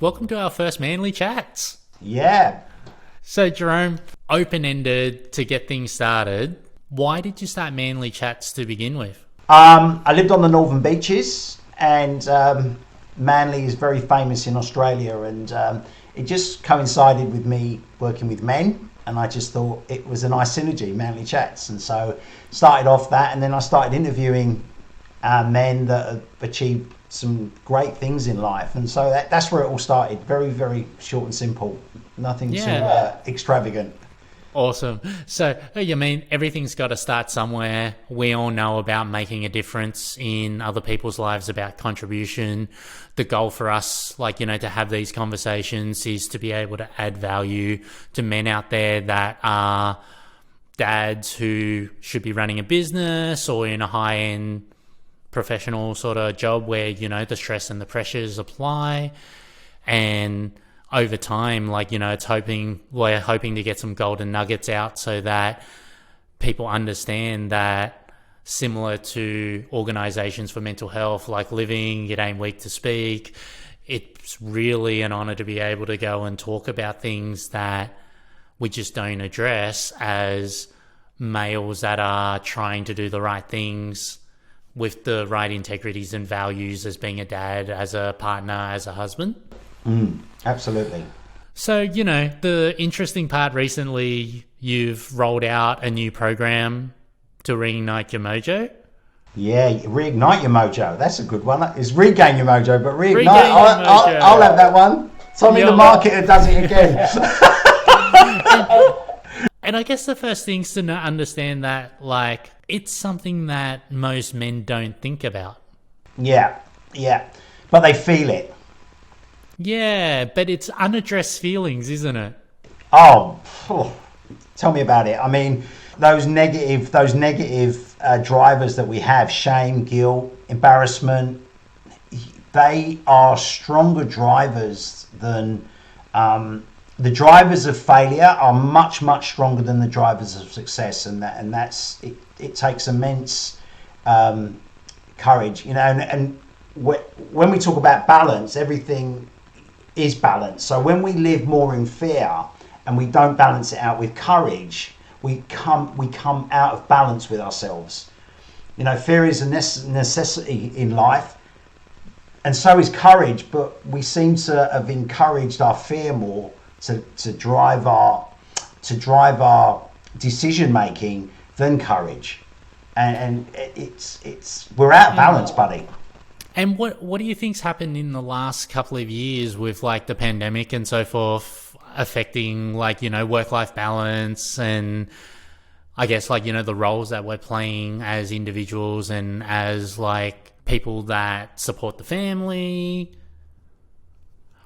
welcome to our first Manly Chats. Yeah. So, Jerome, open-ended to get things started. Why did you start Manly Chats to begin with? I lived on the Northern Beaches, and Manly is very famous in Australia, and it just coincided with me working with men, and I just thought it was a nice synergy, Manly Chats, and so started off that, and then I started interviewing men that have achieved some great things in life, and so that's where it all started. Very, very short and simple, nothing too extravagant. Awesome. So, you mean everything's got to start somewhere. We all know about making a difference in other people's lives, about contribution. The goal for us, to have these conversations is to be able to add value to men out there that are dads who should be running a business or in a high-end professional sort of job where, the stress and the pressures apply. And over time, we're hoping to get some golden nuggets out so that people understand that, similar to organizations for mental health like Living, It Ain't Weak to Speak, it's really an honor to be able to go and talk about things that we just don't address as males that are trying to do the right things with the right integrities and values as being a dad, as a partner, as a husband. Absolutely. So, the interesting part recently, you've rolled out a new program to reignite your mojo. Yeah, reignite your mojo. That's a good one. It's regain your mojo, but reignite. I'll have that one. Tommy the marketer does it again. And I guess the first thing is to understand that, it's something that most men don't think about. Yeah. But they feel it. Yeah, but it's unaddressed feelings, isn't it? Oh, tell me about it. I mean, those negative drivers that we have, shame, guilt, embarrassment, they are stronger drivers than the drivers of failure are much, much stronger than the drivers of success, and that's it takes immense courage, and when we talk about balance, everything is balance. So when we live more in fear and we don't balance it out with courage, we come out of balance with ourselves. Fear is a necessity in life, and so is courage, but we seem to have encouraged our fear more to drive our decision making than courage, and it's we're out of balance, buddy. And what do you think's happened in the last couple of years with the pandemic and so forth affecting work-life balance and I guess the roles that we're playing as individuals and as people that support the family?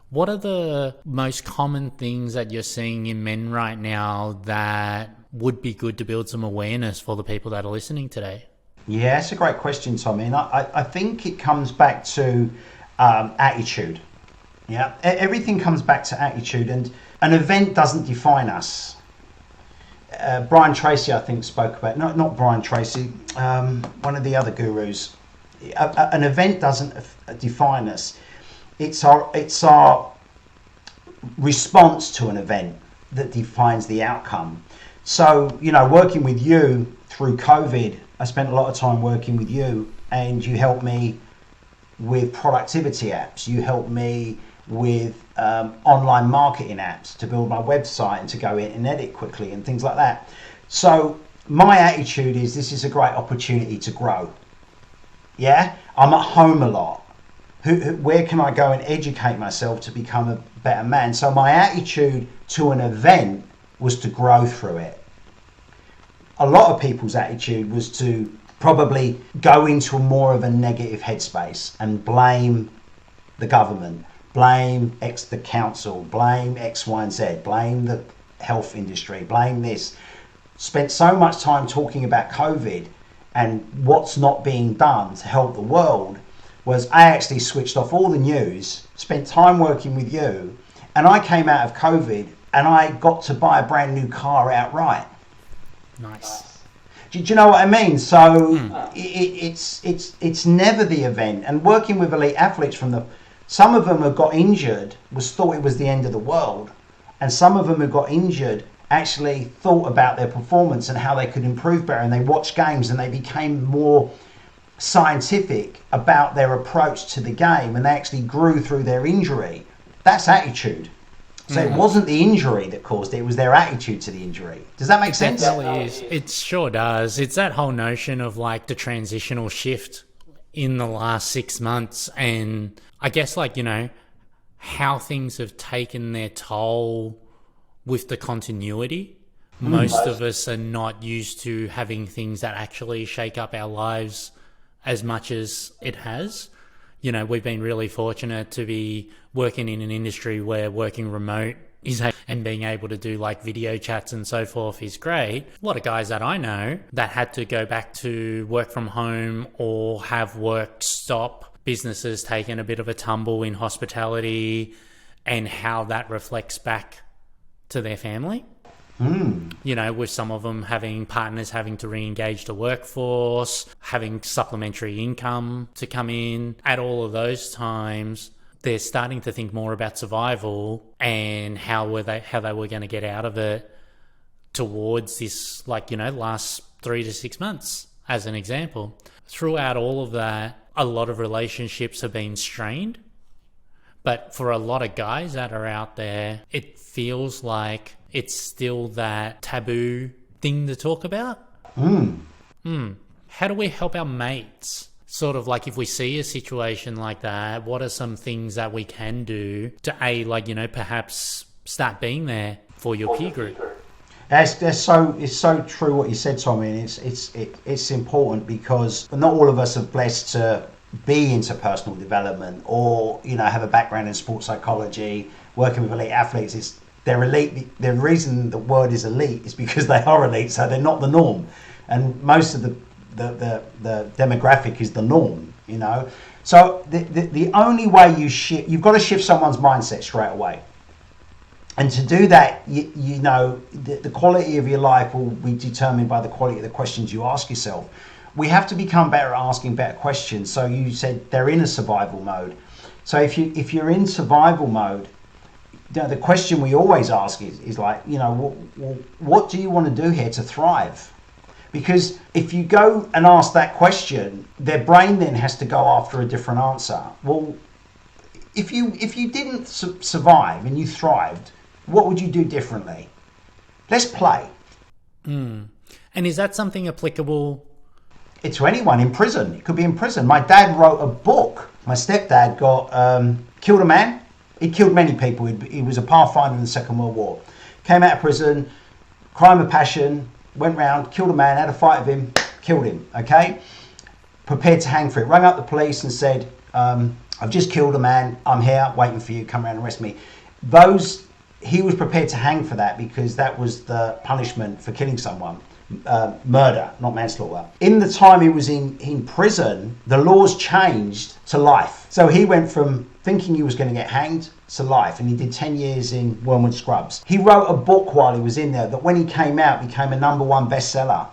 What are the most common things that you're seeing in men right now that would be good to build some awareness for the people that are listening today? Yeah, it's a great question, Tommy. And I think it comes back to attitude. Yeah, everything comes back to attitude, and an event doesn't define us. Brian Tracy, I think, spoke about, not Brian Tracy, one of the other gurus. An event doesn't define us. It's our response to an event that defines the outcome. So, working with you through COVID, I spent a lot of time working with you, and you helped me with productivity apps. You helped me with online marketing apps to build my website and to go in and edit quickly and things like that. So my attitude is this is a great opportunity to grow. Yeah, I'm at home a lot. Where can I go and educate myself to become a better man? So my attitude to an event was to grow through it. A lot of people's attitude was to probably go into more of a negative headspace and blame the government, blame the council, blame X, Y, and Z, blame the health industry, blame this. Spent so much time talking about COVID and what's not being done to help the world, was I actually switched off all the news, spent time working with you, and I came out of COVID and I got to buy a brand new car outright. Nice. Do you know what I mean? So it's never the event. And working with elite athletes from Some of them who got injured thought it was the end of the world, and some of them who got injured actually thought about their performance and how they could improve better, and they watched games and they became more scientific about their approach to the game, and they actually grew through their injury. That's attitude. So it wasn't the injury that caused it, it was their attitude to the injury. Does that make sense? It definitely is. It sure does. It's that whole notion of like the transitional shift in the last 6 months, and I guess like, you know, how things have taken their toll with the continuity. Most of us are not used to having things that actually shake up our lives as much as it has. You know, we've been really fortunate to be working in an industry where working remote is, and being able to do like video chats and so forth is great. A lot of guys that I know that had to go back to work from home or have work stop, businesses taking a bit of a tumble in hospitality, and how that reflects back to their family. You know, with some of them having partners having to re-engage the workforce, having supplementary income to come in. At all of those times, they're starting to think more about survival and how they were going to get out of it towards this, like, you know, last 3 to 6 months, as an example. Throughout all of that, a lot of relationships have been strained. But for a lot of guys that are out there, it feels like it's still that taboo thing to talk about. How do we help our mates? Sort of like if we see a situation like that, what are some things that we can do to like, you know, perhaps start being there for your peer group? It's so true what you said, Tommy. And it's important because not all of us are blessed to be into personal development or, you know, have a background in sports psychology, working with elite athletes. They're elite. The reason the word is elite is because they are elite, so they're not the norm. And most of the demographic is the norm, you know. So the only way you've got to shift someone's mindset straight away. And to do that, you know, the quality of your life will be determined by the quality of the questions you ask yourself. We have to become better at asking better questions. So you said they're in a survival mode. So if you're in survival mode, you know, the question we always ask is like, you know, what do you want to do here to thrive? Because if you go and ask that question, their brain then has to go after a different answer. Well, if you didn't survive and you thrived, what would you do differently? Let's play. And is that something applicable? It's to anyone in prison. It could be in prison. My dad wrote a book. My stepdad killed a man. He killed many people. He was a pathfinder in the Second World War. Came out of prison, crime of passion, went round, killed a man, had a fight with him, killed him, okay? Prepared to hang for it. Rang up the police and said, I've just killed a man. I'm here waiting for you. Come around and arrest me. He was prepared to hang for that because that was the punishment for killing someone. Murder, not manslaughter. In the time he was in prison, the laws changed to life. So he went from thinking he was going to get hanged to life, and he did 10 years in Wormwood Scrubs. He wrote a book while he was in there that when he came out became a #1 bestseller.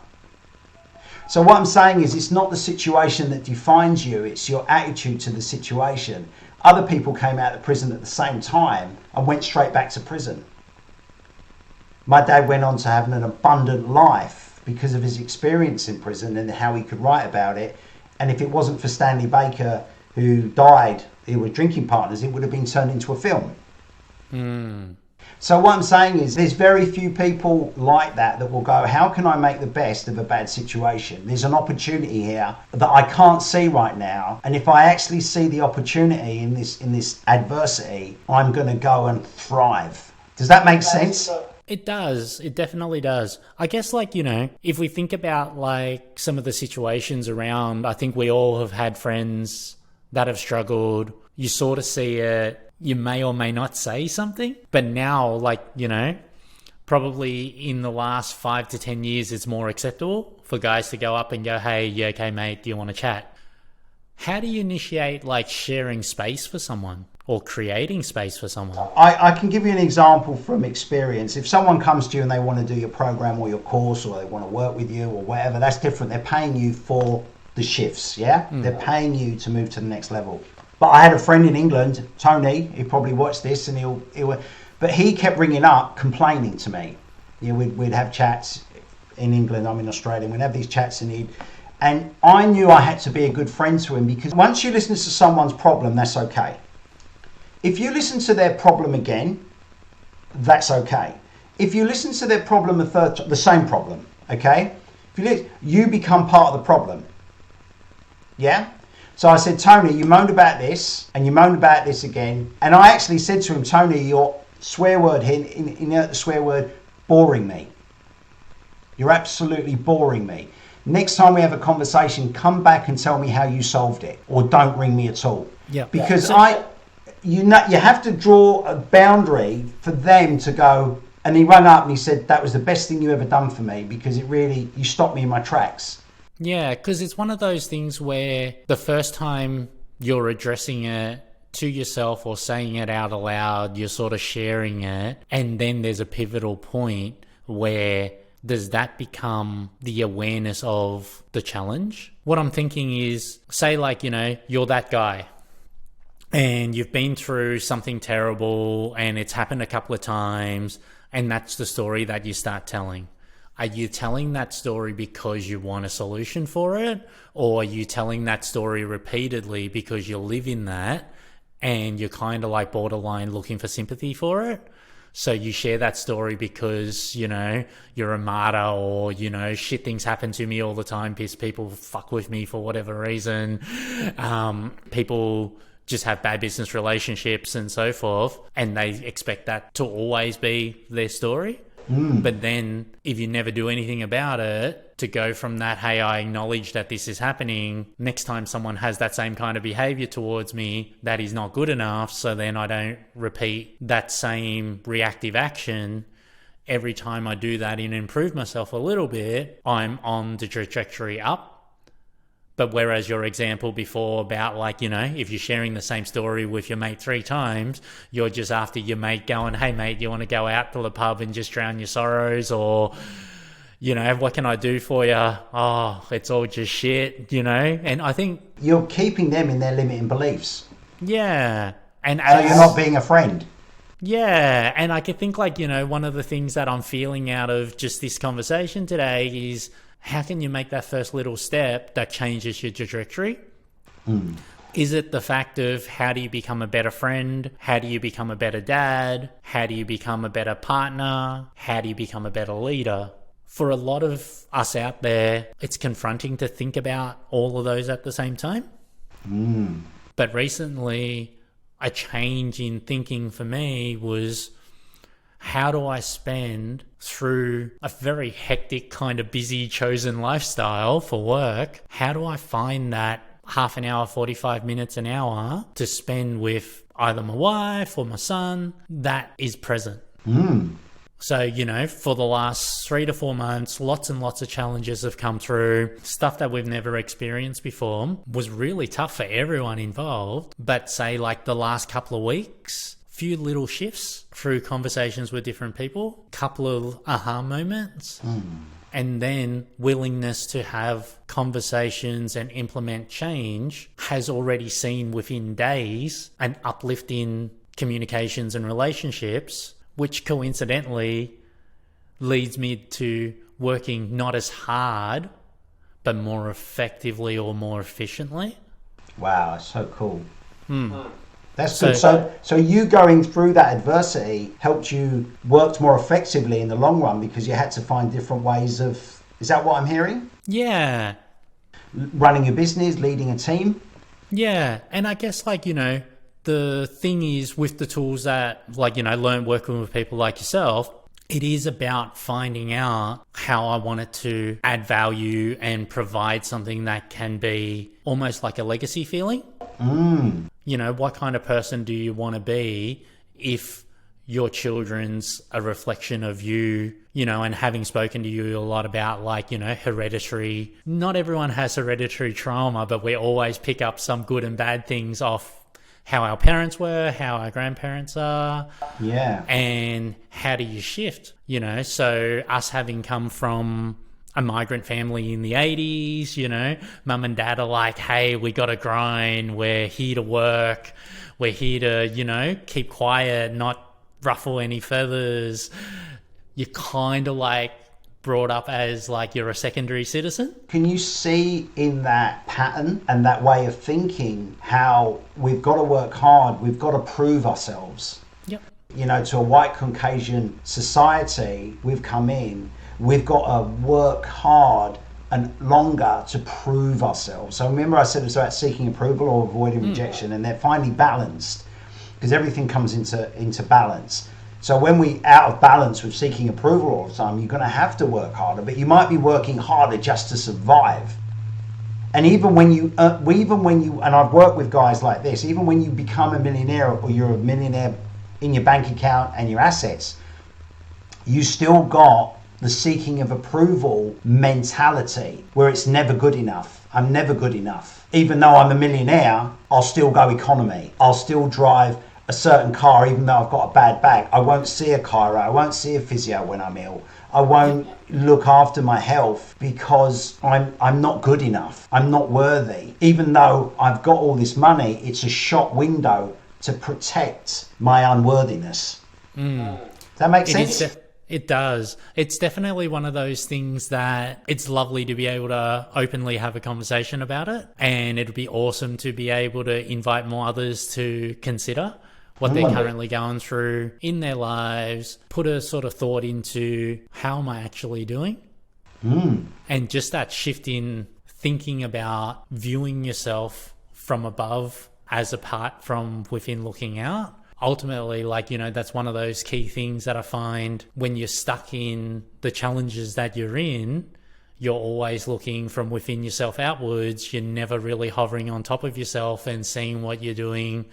So what I'm saying is, it's not the situation that defines you, it's your attitude to the situation. Other people came out of prison at the same time and went straight back to prison. My dad went on to have an abundant life because of his experience in prison and how he could write about it. And if it wasn't for Stanley Baker, who died, he was drinking partners, it would have been turned into a film. So what I'm saying is, there's very few people like that will go, how can I make the best of a bad situation? There's an opportunity here that I can't see right now. And if I actually see the opportunity in this adversity, I'm going to go and thrive. Does that make sense? It does. It definitely does. I guess, like, you know, if we think about like some of the situations around, I think we all have had friends that have struggled. You sort of see it. You may or may not say something, but now, like, you know, probably in the last 5 to 10 years, it's more acceptable for guys to go up and go, hey, you okay, mate? Do you want to chat? How do you initiate like sharing space for someone or creating space for someone? I can give you an example from experience. If someone comes to you and they want to do your program or your course, or they want to work with you or whatever, that's different. They're paying you for the shifts, yeah? They're paying you to move to the next level. But I had a friend in England, Tony, he probably watched this, and but he kept ringing up complaining to me. We'd have chats in England, I'm in Australia, and we'd have these chats, and I knew I had to be a good friend to him, because once you listen to someone's problem, that's okay. If you listen to their problem again, that's okay. If you listen to their problem the same problem, okay? You become part of the problem. Yeah? So I said, Tony, you moaned about this, and you moaned about this again. And I actually said to him, Tony, your swear word here, the swear word, boring me. You're absolutely boring me. Next time we have a conversation, come back and tell me how you solved it, or don't ring me at all. Yeah. Because you have to draw a boundary for them to go. And he rang up and he said, that was the best thing you ever done for me, because you stopped me in my tracks. Yeah, because it's one of those things where the first time you're addressing it to yourself or saying it out aloud, you're sort of sharing it, and then there's a pivotal point where does that become the awareness of the challenge? What I'm thinking is, say you're that guy and you've been through something terrible and it's happened a couple of times, and that's the story that you start telling. Are you telling that story because you want a solution for it? Or are you telling that story repeatedly because you live in that and you're kind of like borderline looking for sympathy for it? So you share that story because, you're a martyr, or, shit things happen to me all the time, people fuck with me for whatever reason. People just have bad business relationships and so forth, and they expect that to always be their story. But then if you never do anything about it, to go from that, hey, I acknowledge that this is happening, next time someone has that same kind of behavior towards me, that is not good enough, so then I don't repeat that same reactive action. Every time I do that and improve myself a little bit, I'm on the trajectory up. But whereas your example before about if you're sharing the same story with your mate 3 times, you're just after your mate going, hey mate, you want to go out to the pub and just drown your sorrows? Or, what can I do for you? Oh, it's all just shit, And I think you're keeping them in their limiting beliefs. Yeah. And so you're not being a friend. Yeah. And I could think one of the things that I'm feeling out of just this conversation today is, how can you make that first little step that changes your trajectory? Is it the fact of how do you become a better friend? How do you become a better dad? How do you become a better partner? How do you become a better leader? For a lot of us out there, it's confronting to think about all of those at the same time. But recently, a change in thinking for me was, how do I spend through a very hectic kind of busy chosen lifestyle for work? How do I find that half an hour, 45 minutes, an hour to spend with either my wife or my son that is present? So, for the last 3 to 4 months, lots and lots of challenges have come through, stuff that we've never experienced before. Was really tough for everyone involved. But say the last couple of weeks, few little shifts through conversations with different people, couple of aha moments, and then willingness to have conversations and implement change has already seen within days an uplift in communications and relationships, which coincidentally leads me to working not as hard, but more effectively or more efficiently. Wow, that's so cool. That's good. So you going through that adversity helped you work more effectively in the long run, because you had to find different ways of, is that what I'm hearing? Yeah. Running your business, leading a team? Yeah. And I guess the thing is with the tools that learn working with people like yourself, it is about finding out how I want it to add value and provide something that can be almost like a legacy feeling. What kind of person do you want to be if your children's a reflection of you, and having spoken to you a lot about hereditary, not everyone has hereditary trauma, but we always pick up some good and bad things off how our parents were, how our grandparents are. Yeah. And how do you shift, So us having come from a migrant family in the 80s, mum and dad are like, hey, we got to grind. We're here to work. We're here to, keep quiet, not ruffle any feathers. You're kind of like brought up as like you're a secondary citizen. Can you see in that pattern and that way of thinking how we've got to work hard, we've got to prove ourselves? Yep. To a white Caucasian society, we've come in, we've got to work hard and longer to prove ourselves. So remember I said it was about seeking approval or avoiding rejection, and they're finally balanced because everything comes into balance. So when we out of balance with seeking approval all the time, you're going to have to work harder, but you might be working harder just to survive. And even when you, and I've worked with guys like this, even when you become a millionaire or you're a millionaire in your bank account and your assets, you still got the seeking of approval mentality where it's never good enough. I'm never good enough. Even though I'm a millionaire, I'll still go economy. I'll still drive a certain car even though I've got a bad back. I won't see a chiro. I won't see a physio when I'm ill. I won't look after my health because I'm not good enough. I'm not worthy. Even though I've got all this money, it's a shop window to protect my unworthiness. Does that make sense? It does. It's definitely one of those things that it's lovely to be able to openly have a conversation about it. And it'd be awesome to be able to invite more others to consider what they're currently going through in their lives, put a sort of thought into how am I actually doing? And just that shift in thinking about viewing yourself from above as apart from within looking out. Ultimately, that's one of those key things that I find when you're stuck in the challenges that you're in, you're always looking from within yourself outwards. You're never really hovering on top of yourself and seeing what you're doing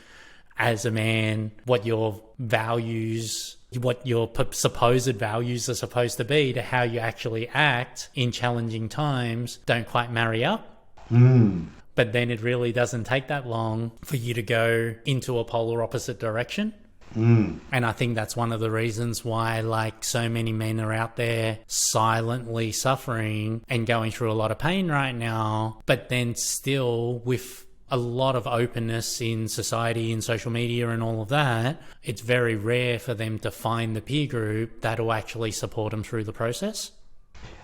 as a man, what your values, what your supposed values are supposed to be to how you actually act in challenging times don't quite marry up. But then it really doesn't take that long for you to go into a polar opposite direction. And I think that's one of the reasons why so many men are out there silently suffering and going through a lot of pain right now, but then still with a lot of openness in society and social media and all of that, it's very rare for them to find the peer group that will actually support them through the process.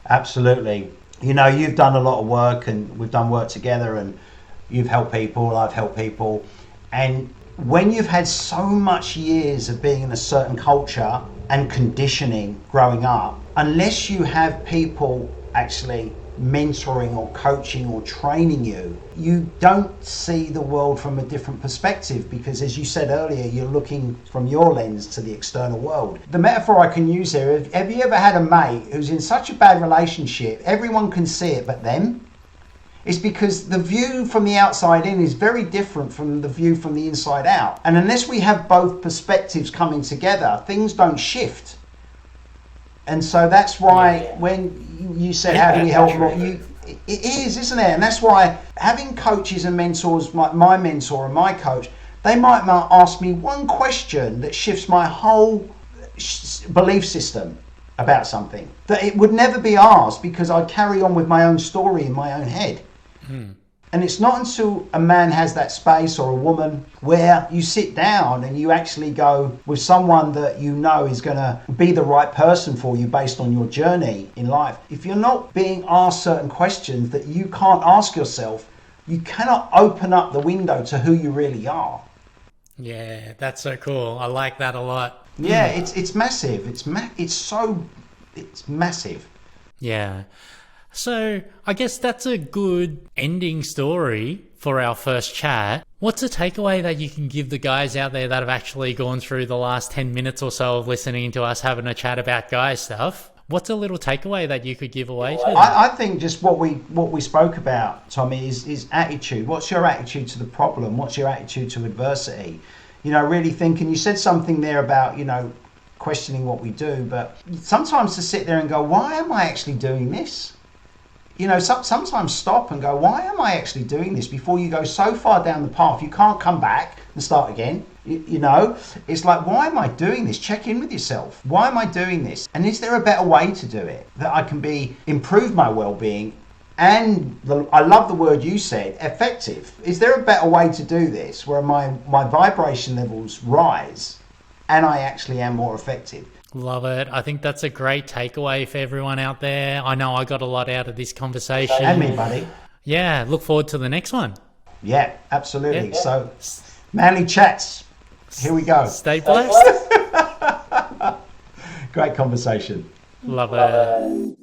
Absolutely. You've done a lot of work and we've done work together and you've helped people, I've helped people. And when you've had so much years of being in a certain culture and conditioning growing up, unless you have people actually mentoring or coaching or training you, you don't see the world from a different perspective because, as you said earlier, you're looking from your lens to the external world. The metaphor I can use here, have you ever had a mate who's in such a bad relationship, everyone can see it but them? It's because the view from the outside in is very different from the view from the inside out. And unless we have both perspectives coming together, things don't shift. And so that's why when you said, how do we help more? It is, isn't it? And that's why having coaches and mentors, my mentor and my coach, they might ask me one question that shifts my whole belief system about something that it would never be asked because I'd carry on with my own story in my own head. And it's not until a man has that space or a woman where you sit down and you actually go with someone that you know is going to be the right person for you based on your journey in life. If you're not being asked certain questions that you can't ask yourself, you cannot open up the window to who you really are. Yeah, that's so cool. I like that a lot. Yeah, it's massive. It's massive. Yeah. So I guess that's a good ending story for our first chat. What's a takeaway that you can give the guys out there that have actually gone through the last 10 minutes or so of listening to us having a chat about guy stuff? What's a little takeaway that you could give away to them? I think just what we spoke about, Tommy, is attitude. What's your attitude to the problem? What's your attitude to adversity? Really thinking. You said something there about, questioning what we do, but sometimes to sit there and go, why am I actually doing this? sometimes stop and go, why am I actually doing this, before you go so far down the path you can't come back and start again. It's like, why am I doing this? Check in with yourself. Why am I doing this? And is there a better way to do it, that I can improve my well-being? And I love the word you said, effective. Is there a better way to do this, where my vibration levels rise and I actually am more effective? Love it. I think that's a great takeaway for everyone out there. I know I got a lot out of this conversation. And me, buddy. Yeah, look forward to the next one. Yeah, absolutely. Yeah. So, Manly Chats, here we go. Stay blessed. Great conversation. Love it.